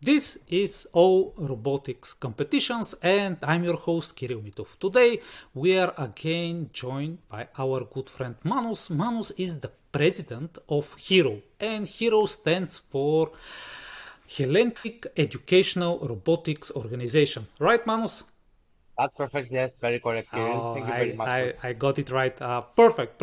This is All Robotics Competitions and I'm your host Kiril Mitov. Today we are again joined by our good friend Manos. Manos is the president of HERO and HERO stands for Hellenic Educational Robotics Organization. Right, Manos? That's perfect. Yes, very correct, Kiril. Oh, Thank you very much. I got it right. Perfect.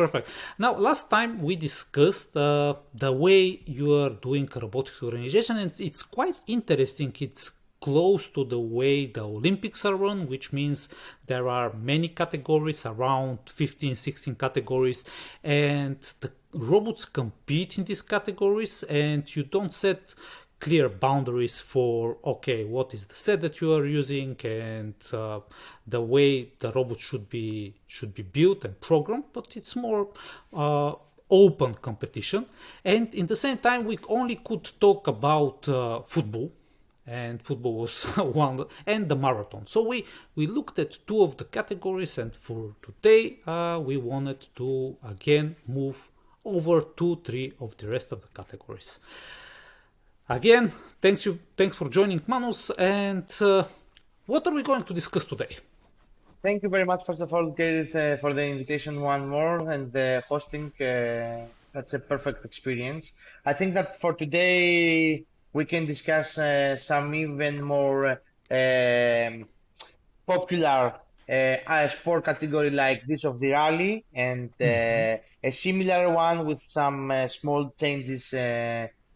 Now, last time we discussed the way you are doing a robotics organization, and it's quite interesting. It's close to the way the Olympics are run, which means there are many categories, around 15, 16 categories, and the robots compete in these categories, and you don't set clear boundaries for what is the set that you are using and the way the robot should be built and programmed, but it's more open competition. And in the same time we only could talk about football, and football was one, and the marathon. So we looked at two of the categories, and for today we wanted to again move over 2-3 of the rest of the categories. Again, thanks for joining, Manos. And what are we going to discuss today? Thank you very much, first of all, Kiril, for the invitation one more and the hosting. That's a perfect experience. I think that for today we can discuss some even more popular sport category like this of the rally, and a similar one with some small changes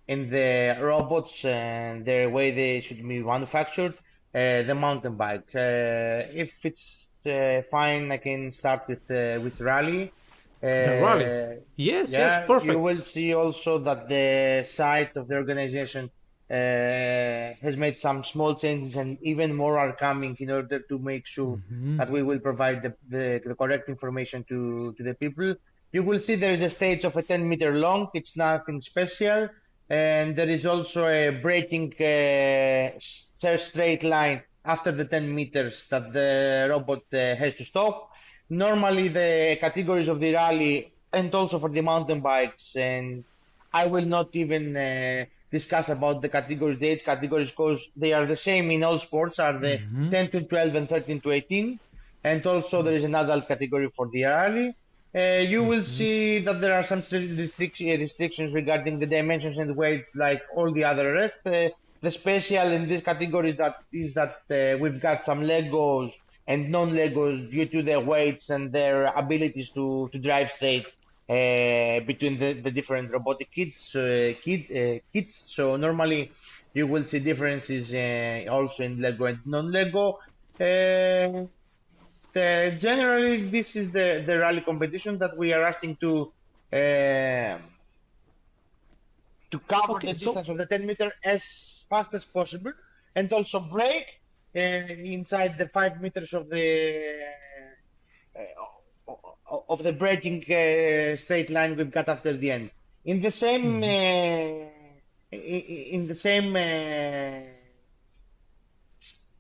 in the robots and the way they should be manufactured, the mountain bike. If it's fine, I can start with rally. The rally. Yes, perfect. You will see also that the site of the organization has made some small changes, and even more are coming in order to make sure that we will provide the correct information to the people. You will see there is a stage of a 10-meter long. It's nothing special. And there is also a braking straight line after the 10 meters that the robot has to stop. Normally the categories of the rally and also for the mountain bikes, and I will not even discuss about the categories, the age categories, because they are the same in all sports, are the 10 to 12 and 13 to 18. And also there is an adult category for the rally. You will see that there are some restrictions regarding the dimensions and weights like all the other rest. The special in this category is that we've got some Legos and non-Legos due to their weights and their abilities to drive straight between the different robotic kits. So normally you will see differences also in Lego and non-Lego. Generally, this is the rally competition that we are asking to cover the distance of the 10 meter as fast as possible, and also brake inside the 5 meters of the braking straight line we've got after the end. In the same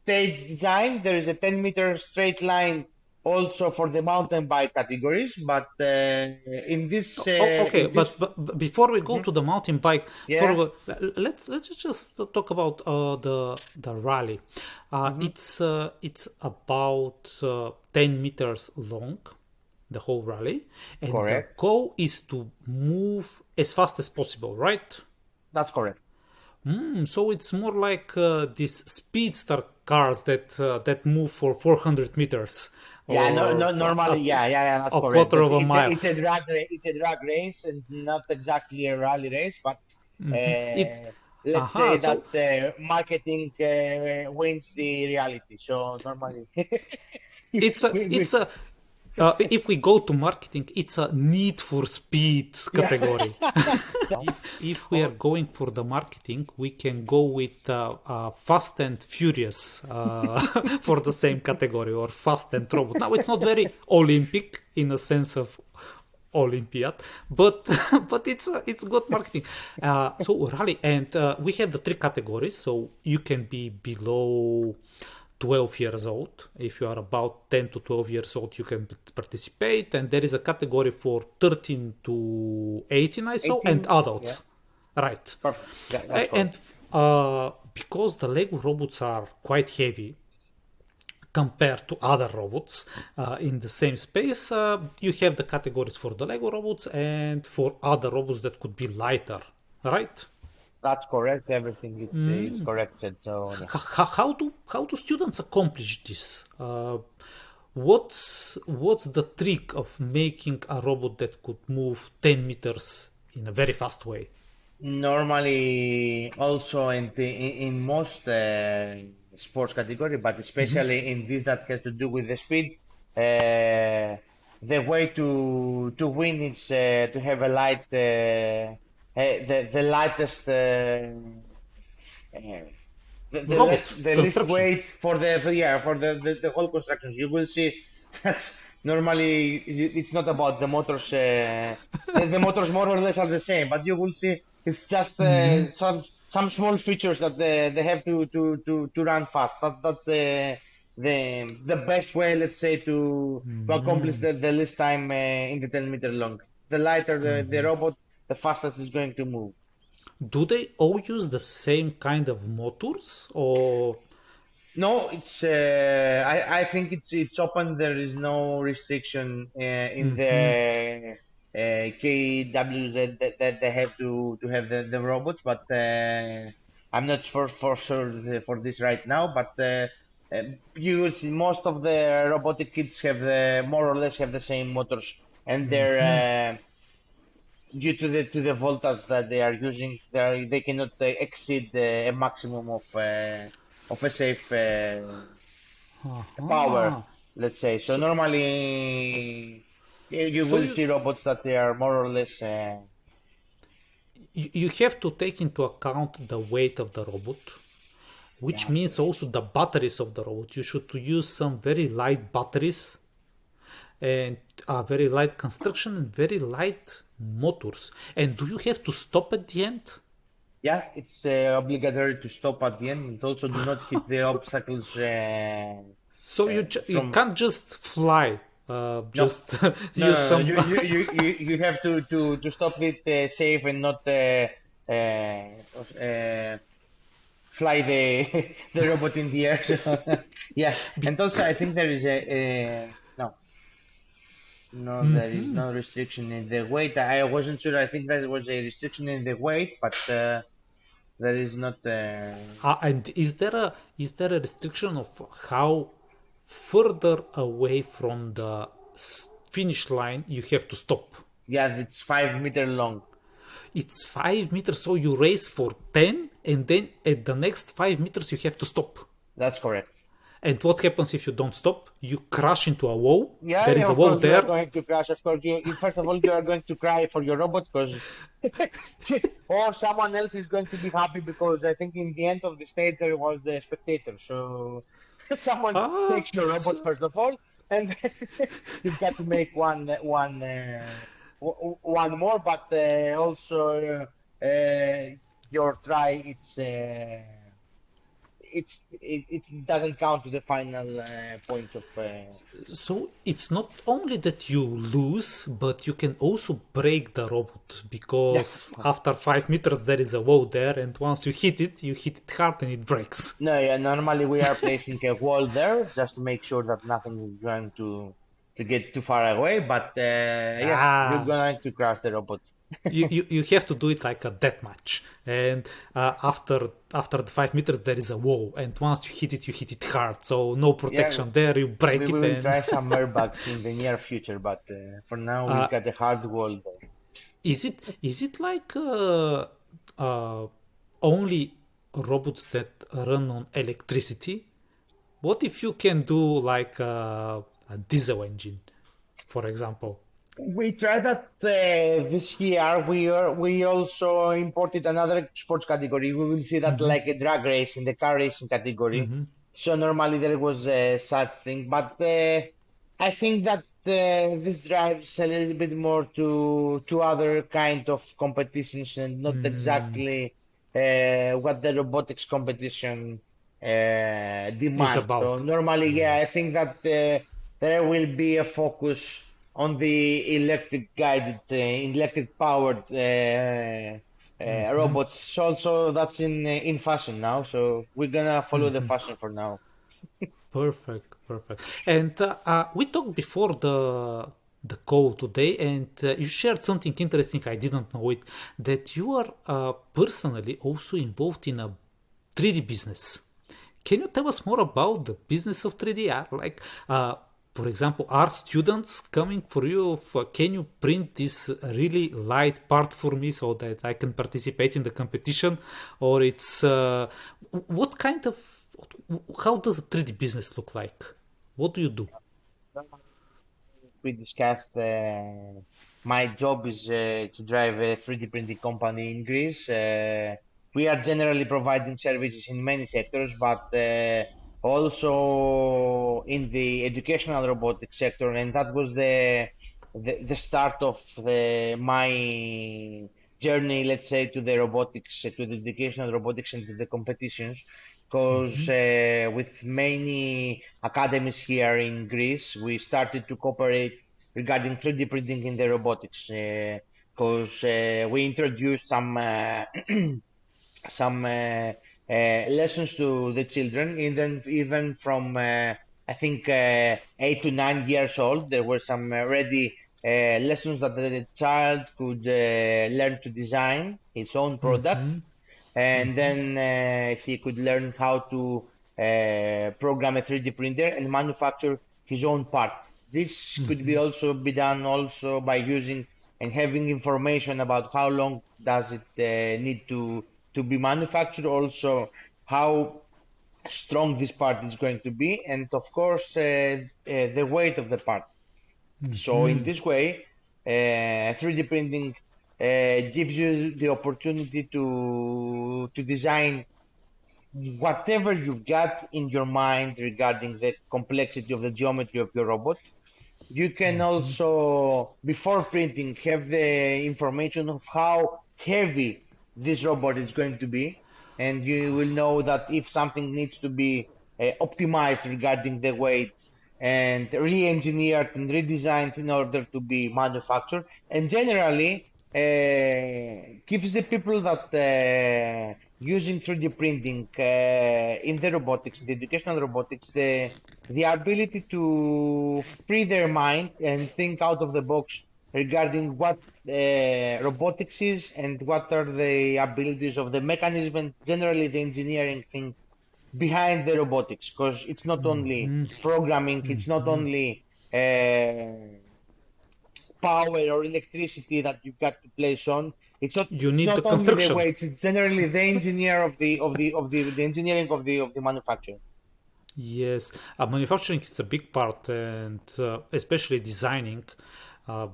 stage design, there is a 10-meter straight line also for the mountain bike categories, but in this but before we go to the mountain bike, let's just talk about the rally. It's about 10 meters long, the whole rally, and correct. The goal is to move as fast as possible, right? That's correct. So it's more like these speedster cars that move for 400 meters. Normally, that's a correct. Quarter of a mile. It's a drag race and not exactly a rally race, but let's say that marketing wins the reality. So normally, if we go to marketing, it's a need for speed category. If we are going for the marketing, we can go with Fast and Furious for the same category, or Fast and Robot. Now, it's not very Olympic in the sense of Olympiad, but it's good marketing. So rally, and we have the 3 categories. So you can be below 12 years old. If you are about 10 to 12 years old, you can participate, and there is a category for 13 to 18, I saw, 18, and adults. Right. Perfect. Yeah, and because the Lego robots are quite heavy compared to other robots in the same space, you have the categories for the Lego robots and for other robots that could be lighter, right? That's correct. Everything it's correct said. So yeah. How do students accomplish this? What's the trick of making a robot that could move 10 meters in a very fast way? Normally, also in most sports category, but especially in this that has to do with the speed, the way to win is to have a the lightest Robot the least construction. weight for the whole construction. You will see that's normally it's not about the motors. The motors more or less are the same, but you will see it's just some small features that they have to run fast. That's the best way, let's say, to accomplish the least time in the 10-meter long. The lighter the robot, the fastest it's going to move. Do they all use the same kind of motors or? No, it's. I think it's open. There is no restriction in the KWZ that they have to have the robots, but I'm not for sure for this right now. But uh, you will see most of the robotic kits have the more or less have the same motors, and they're due to the voltage that they are using, they cannot exceed a maximum of a safe power, Ah, let's say. So so normally you so will you see robots that they are more or less you have to take into account the weight of the robot, which yeah, of means course. also the batteries of the robot. You should to use some very light batteries and a very light construction and very light motors. And do you have to stop at the end? Yeah, it's obligatory to stop at the end and also do not hit the obstacles So you from can't just fly, no. just No, use no, no. some. You have to stop it safe and not fly the the robot in the air. So, yeah, and also I think there is no, no, there is no restriction in the weight. I wasn't sure. I think there was a restriction in the weight, but there is not. And is there a restriction of how further away from the finish line you have to stop? Yeah, it's 5 meter long. It's 5 meters, so you race for 10, and then at the next 5 meters you have to stop. That's correct. And what happens if you don't stop? You crash into a wall. Yeah, There yeah, is a of wall course you are there. going to crash. Of course, first of all you are going to cry for your robot because, or someone else is going to be happy because I think in the end of the stage there was the spectator. So someone Ah, takes your robot so, first of all, and you've got to make one more, but also your try it doesn't count to the final points of. so it's not only that you lose, but you can also break the robot Yeah. because after 5 meters there is a wall there, and once you hit it hard and it breaks. No, yeah, normally we are placing a wall there just to make sure that nothing is going to get too far away. But yes, you're Ah, going to crash the robot. you have to do it like a death match, and after the 5 meters there is a wall, and once you hit it hard, so no Yeah, protection there. You break we it, will and try some airbags in the near future, but for now we've uh, got a hard wall there. is it like uh, only robots that run on electricity? What if you can do like a diesel engine, for example? We tried that this year. We also imported another sports category. We will see that like a drag race in the car racing category. So normally there was such thing, but I think that this drives a little bit more to other kind of competitions and not exactly what the robotics competition Is demands. So about. normally, yeah, I Yes. think that there will be a focus on the electric guided, electric powered robots. Also, that's in fashion now. So we're gonna follow the fashion for now. Perfect, perfect. And we talked before the call today, and you shared something interesting. I didn't know it, that you are personally also involved in a 3D business. Can you tell us more about the business of 3D art? Like, for example, are students coming for you? Can you print this really light part for me so that I can participate in the competition? Or it's what kind of how does a 3D business look like? What do you do? We discussed my job is to drive a 3D printing company in Greece. We are generally providing services in many sectors, but also in the educational robotics sector, and that was the start of my journey, let's say, to the robotics, to the educational robotics and to the competitions, because with many academies here in Greece, we started to cooperate regarding 3D printing in the robotics, because we introduced some lessons to the children, even from I think 8 to 9 years old. There were some ready lessons that the child could learn to design his own product, and then he could learn how to program a 3D printer and manufacture his own part. This could be also be done also by using and having information about how long does it need to be manufactured, also how strong this part is going to be, and of course the weight of the part. So in this way, 3D printing gives you the opportunity to design whatever you've got in your mind regarding the complexity of the geometry of your robot. You can also, before printing, have the information of how heavy this robot is going to be, and you will know that if something needs to be optimized regarding the weight and re-engineered and redesigned in order to be manufactured, and generally gives the people that using 3D printing in the robotics, the educational robotics, the ability to free their mind and think out of the box regarding what robotics is and what are the abilities of the mechanism and generally the engineering thing behind the robotics, because it's not only programming, it's not only power or electricity that you've got to place on. You It's need the not only the construction. weights, it's generally the engineer of the engineering of the manufacturer. Yes, manufacturing is a big part, and especially designing.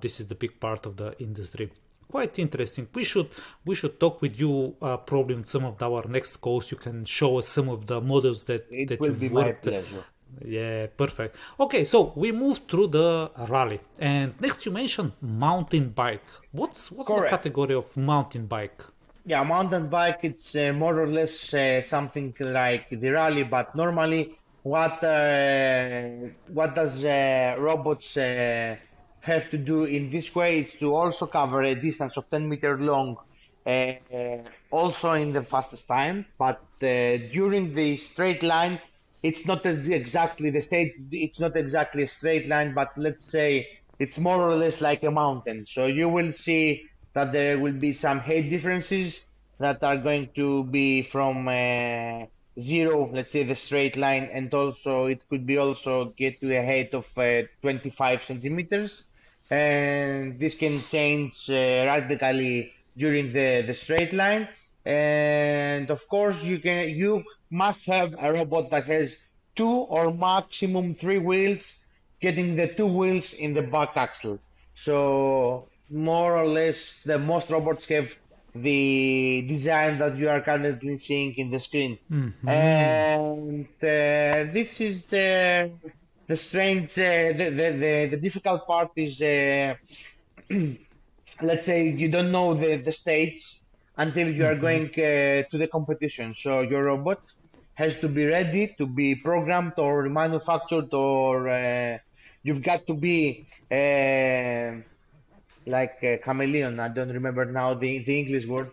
This is the big part of the industry. Quite interesting. We should talk with you probably in some of our next calls. You can show us some of the models It that will be you've my worked. pleasure. Yeah, perfect. Okay, so we moved through the rally, and next you mentioned mountain bike. What's the Correct. category of mountain bike? Yeah, mountain bike, it's more or less something like the rally, but normally what does robots have to do in this way is to also cover a distance of 10-meter long, also in the fastest time, but during the straight line, it's not exactly a straight line, but let's say it's more or less like a mountain. So you will see that there will be some height differences that are going to be from zero, let's say the straight line, and also it could be also get to a height of 25 centimeters, and this can change radically during the straight line. And of course, you must have a robot that has two or maximum three wheels, getting the two wheels in the back axle. So more or less, the most robots have the design that you are currently seeing in the screen. And this is the strange, the difficult part is, let's say, you don't know the stage until you are going to the competition. So your robot has to be ready to be programmed or manufactured, or you've got to be like chameleon. I don't remember now the English word.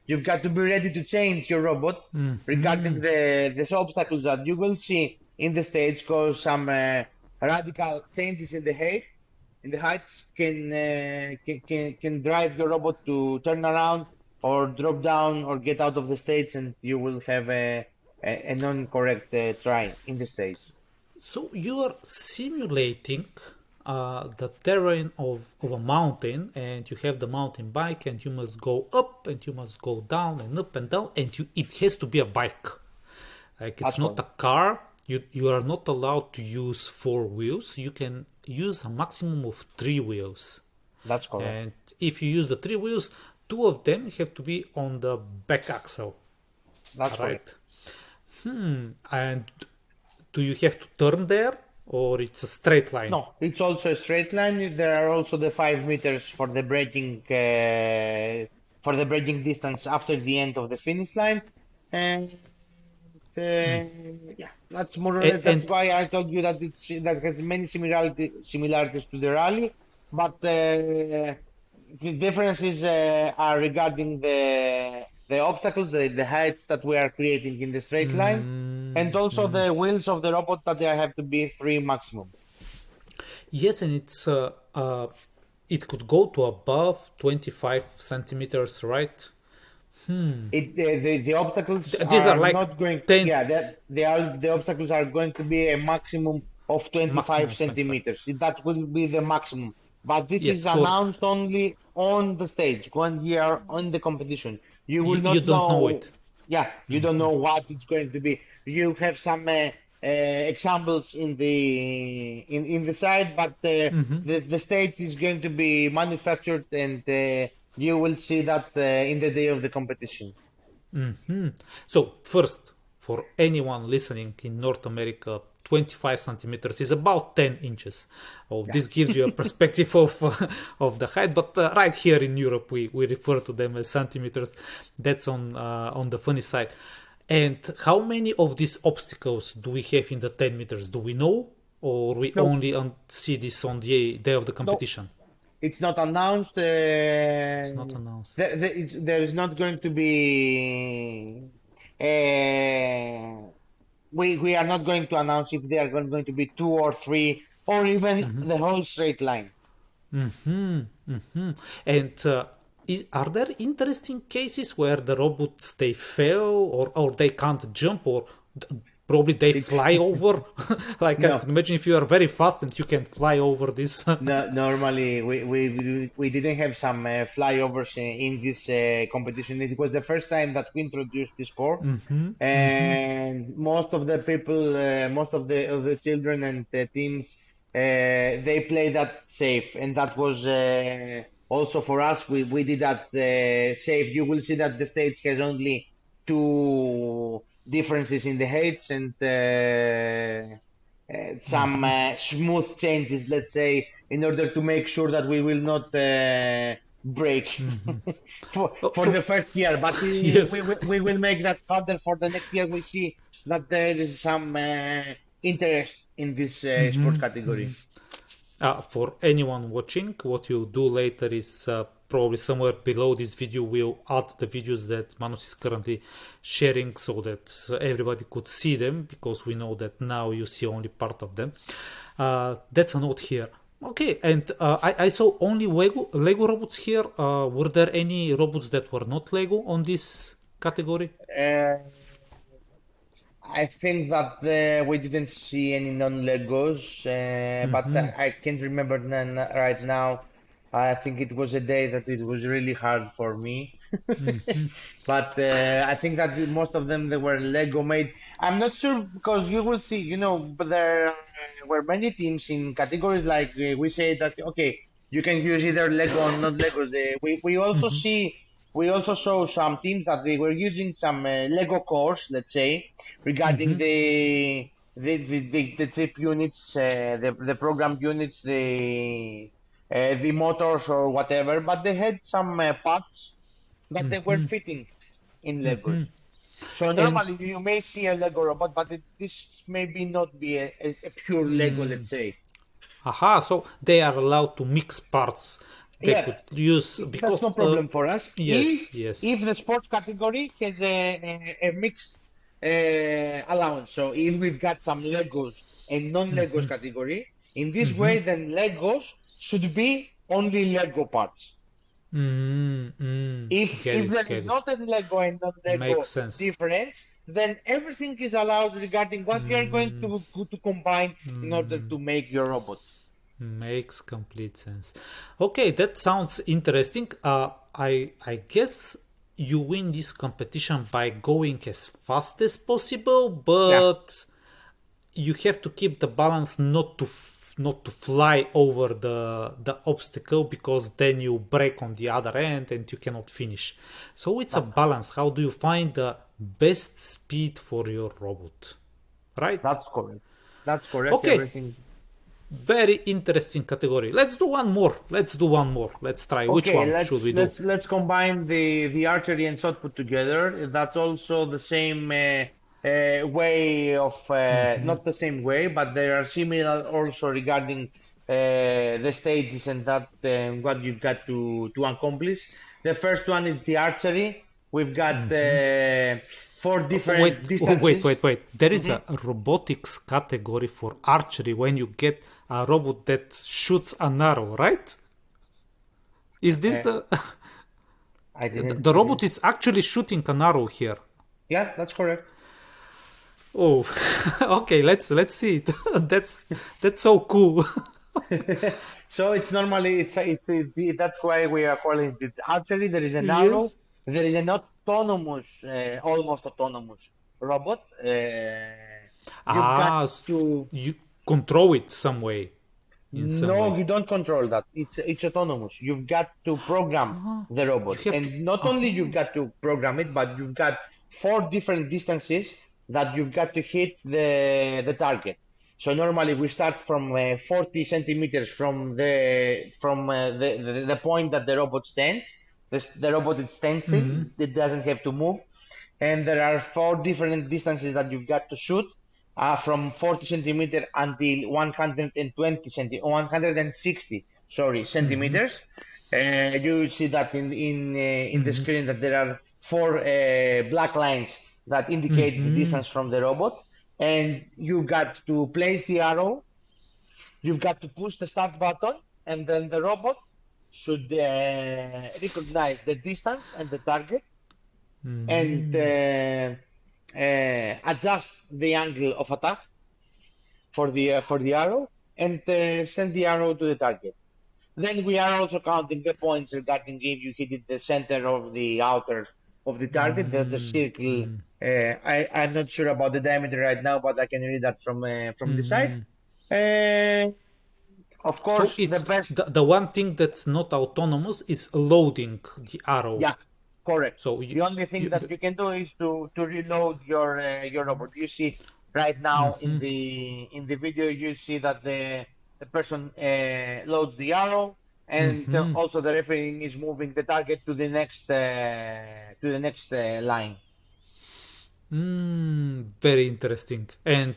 You've got to be ready to change your robot regarding the obstacles that you will see in the stage, because some radical changes in the height can drive your robot to turn around or drop down or get out of the stage, and you will have a non-correct try in the stage. So you are simulating the terrain of a mountain, and you have the mountain bike, and you must go up and you must go down and up and down, and it has to be a bike. Like, it's That's not a correct. car. You are not allowed to use 4 wheels. You can use a maximum of 3 wheels. That's correct. And if you use the 3 wheels, 2 of them have to be on the back axle, That's correct. right? And do you have to turn there, or it's a straight line? No, it's also a straight line. There are also the 5 meters for the braking distance after the end of the finish line, and yeah, that's more or less. That's And why I told you that that has many similarities to the rally, but the differences are regarding the obstacles, the heights that we are creating in the straight line, and also the wheels of the robot that they have to be 3 maximum. yes, and it could go to above 25 centimeters, right? The obstacles These are are like not going. 10 Yeah, the obstacles are going to be a maximum of 25 maximum 25. centimeters. That will be the maximum. But this Yes, is for announced only on the stage when you are on the competition. You will you not don't know know. it. Yeah, you don't know what it's going to be. You have some examples in the side, but the stage is going to be manufactured, and you will see that in the day of the competition. So first, for anyone listening in North America, 25 centimeters is about 10 inches. Oh, Yeah. this gives you a perspective of of the height. But right here in Europe, we refer to them as centimeters. That's on the funny side. And how many of these obstacles do we have in the 10 meters? Do we know, or we No, only see this on the day of the no, competition? it's not announced. It's not announced. There is not going to be. Uh, we are not going to announce if they are going to be two or three or even the whole straight line. And are there interesting cases where the robots they fail, or they can't jump, or probably they It fly over? Like, I no. can imagine if you are very fast and you can fly over this. No, normally we didn't have some flyovers in this competition. It was the first time that we introduced this sport, and most of the people, most of the children and the teams, they play that safe, and that was also for us. We did that safe. You will see that the stage has only two differences in the heights and some smooth changes, let's say, in order to make sure that we will not break Oh, for the first year. But yes. we will make that harder for the next year. We see that there is some interest in this sport category. For anyone watching, what you'll do later is probably somewhere below this video we'll add the videos that Manos is currently sharing, so that everybody could see them, because we know that now you see only part of them. That's a note here. Okay, and I saw only Lego robots here. Were there any robots that were not Lego on this category? Uh, I think that we didn't see any non-Legos, but I can't remember none right now. I think it was a day that it was really hard for me. But I think that most of them they were Lego made. I'm not sure, because you will see, but there were many teams in categories like we say that okay, you can use either Lego or not Legos. We also saw some teams that they were using some Lego cores, let's say, regarding the chip units, the program units, the motors or whatever, but they had some parts that they were fitting in Legos. So And normally you may see a Lego robot, but this maybe not be a pure Lego, let's say. aha, so they are allowed to mix parts they Yeah, could use that's because no problem for us. yes, yes. If the sports category has a mixed allowance, so if we've got some Legos and non-Legos category, in this Mm-hmm. way, then Legos should be only Lego parts. If there is Get it. not a Lego and non-Lego Makes sense. difference, then everything is allowed regarding what you are going to combine in order to make your robot. Makes complete sense. Okay, that sounds interesting. I guess you win this competition by going as fast as possible, Yeah, but you have to keep the balance not to fly over the obstacle because then you break on the other end and you cannot finish. So it's a that, balance. How do you find the best speed for your robot? Right? that's correct. That's correct. Okay. Everything. Very interesting category. Let's do one more. Let's try. Which Okay, one should we do? let's combine the archery and shot put together. That's also the same way of not the same way, but they are similar also regarding the stages and that what you've got to accomplish. The first one is the archery. We've got four different distances. Wait. There is a robotics category for archery when you get a robot that shoots an arrow, right? Is this Uh, I the didn't. robot is actually shooting an arrow here? Yeah, that's correct. Oh, okay. Let's see it. That's so cool. So it's normally that's why we are calling it archery. There is an arrow. Yes. There is an autonomous, almost autonomous robot. You've got to You control it some way, in some No, way. you don't control that. It's autonomous. You've got to program the robot, You have to. and not only you've got to program it, but you've got four different distances that you've got to hit the target. So normally we start from 40 centimeters from the point that the robot stands. The robot it stands still. It doesn't have to move. And there are four different distances that you've got to shoot from 40 centimeter until 160 centimeters. You see that in the screen that there are four black lines that indicate the distance from the robot, and you've got to place the arrow. You've got to push the start button, and then the robot should recognize the distance and the target, and adjust the angle of attack for the arrow, and send the arrow to the target. Then we are also counting the points regarding if you hit it the center of the outer of the target, the circle. I'm not sure about the diameter right now, but I can read that from the side. Of So course, the it's best. the one thing that's not autonomous is loading the arrow. Yeah, correct. So The only thing that you can do is to reload your robot. You see right now in the video, you see that the person loads the arrow, and also the referee is moving the target to the next line. Very interesting. And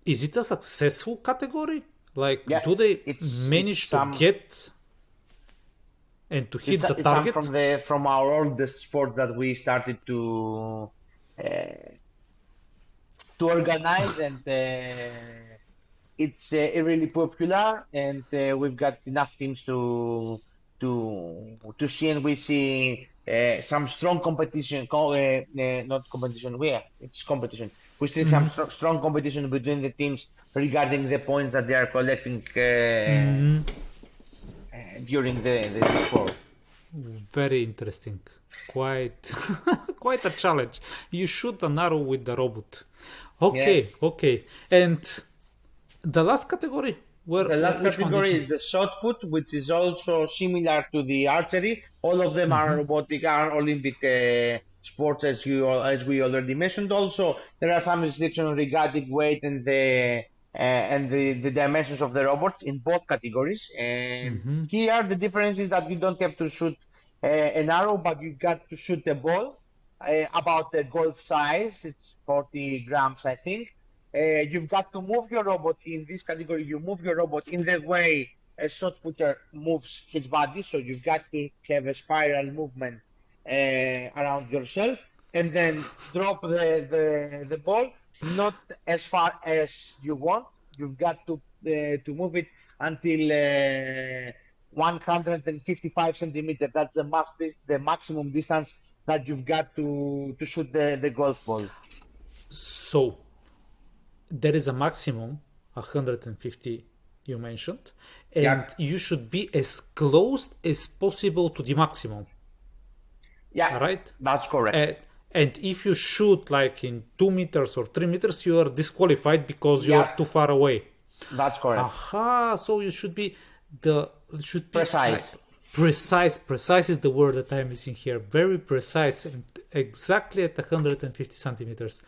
is it a successful category? Like, Yeah, do they it's manage to some get and to hit the it's some target? from our oldest sport that we started to organize, and it's really popular, and we've got enough teams to see, and we see some strong competition. Not competition. It's competition. We see some strong competition between the teams regarding the points that they are collecting during the sport. Very interesting. Quite quite a challenge. You shoot an arrow with the robot. Yeah. Okay. And the last category? The last Which one category did is the shot put, which is also similar to the archery. All of them are robotic, are Olympic sports, as we already mentioned. Also, there are some restrictions regarding weight and the dimensions of the robot in both categories. And here, the difference is that you don't have to shoot an arrow, but you got to shoot a ball about the golf size. It's 40 grams, I think. You've got to move your robot in this category. You move your robot in the way a shot putter moves his body, so you've got to have a spiral movement around yourself, and then drop the ball not as far as you want. You've got to move it until 155 centimeters. That's the maximum distance that you've got to shoot the golf ball. So there is a maximum 150 you mentioned, and Yeah. you should be as close as possible to the maximum. Yeah, Right? that's correct. And if you shoot like in 2 meters or 3 meters, you are disqualified because you Yeah. are too far away. That's correct. Aha! So you should be Precise. like, precise. Precise is the word that I'm missing here. Very precise and exactly at 150 centimeters.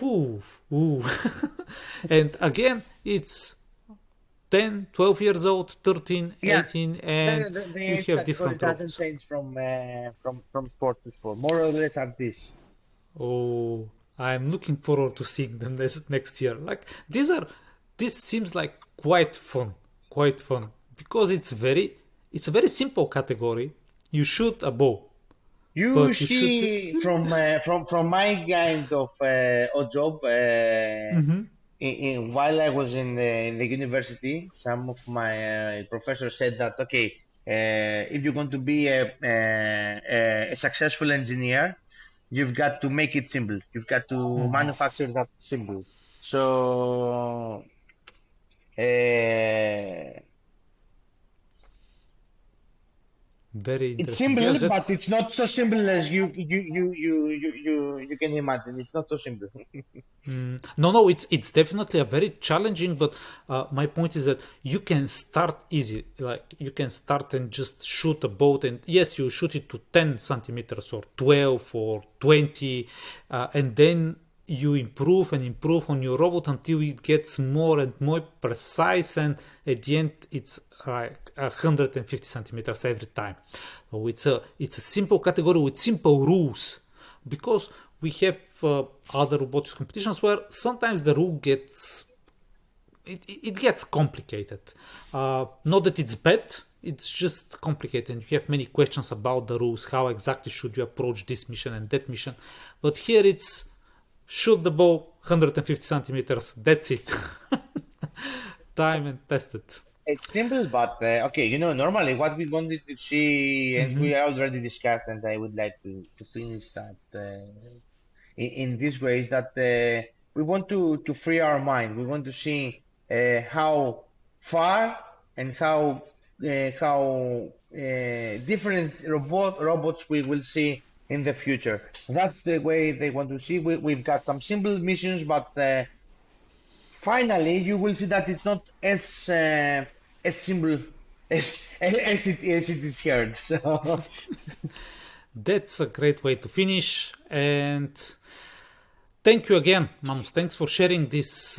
Ooh, ooh. And again, it's 10, 12 years old, 13, Yeah. 18, and The you age have category different doesn't roles. change from sport to sport. More or less at this. Oh, I'm looking forward to seeing them next year. Like this seems like quite fun, because it's a very simple category. You shoot a bow, You but you see, shoot from my kind of job, while I was in the university, some of my professors said that okay, if you're going to be a successful engineer, you've got to make it simple. You've got to manufacture that simple. So very it's interesting. simple, Yes, but it's not so simple as you can imagine. It's not so simple. no, it's definitely a very challenging. But my point is that you can start easy. Like you can start and just shoot a boat, and yes, you shoot it to 10 centimeters or 12 or 20, and then you improve and improve on your robot until it gets more and more precise, and at the end it's like 150 centimeters every time. So it's a simple category with simple rules, because we have other robotics competitions where sometimes the rule gets it gets complicated. Not that it's bad, it's just complicated, and you have many questions about the rules. How exactly should you approach this mission and that mission? But here it's shoot the ball 150 centimeters. That's it. Time and test it. It's simple, but okay, normally what we wanted to see, and we already discussed, and I would like to finish that in this way, is that we want to free our mind. We want to see how far and how different robots we will see in the future. That's the way they want to see. We've got some simple missions, but finally you will see that it's not as simple as it is here. So That's a great way to finish. And thank you again, Manos. Thanks for sharing these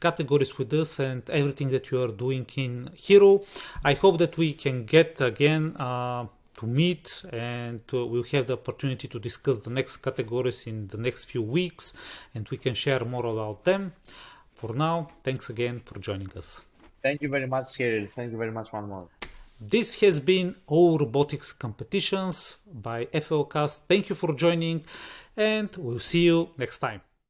categories with us and everything that you are doing in Hero. I hope that we can get again to meet, and we'll have the opportunity to discuss the next categories in the next few weeks, and we can share more about them. For now, thanks again for joining us. thank you very much, Kiril. Thank you very much one more. This has been All Robotics Competitions by FLLCast. Thank you for joining, and we'll see you next time.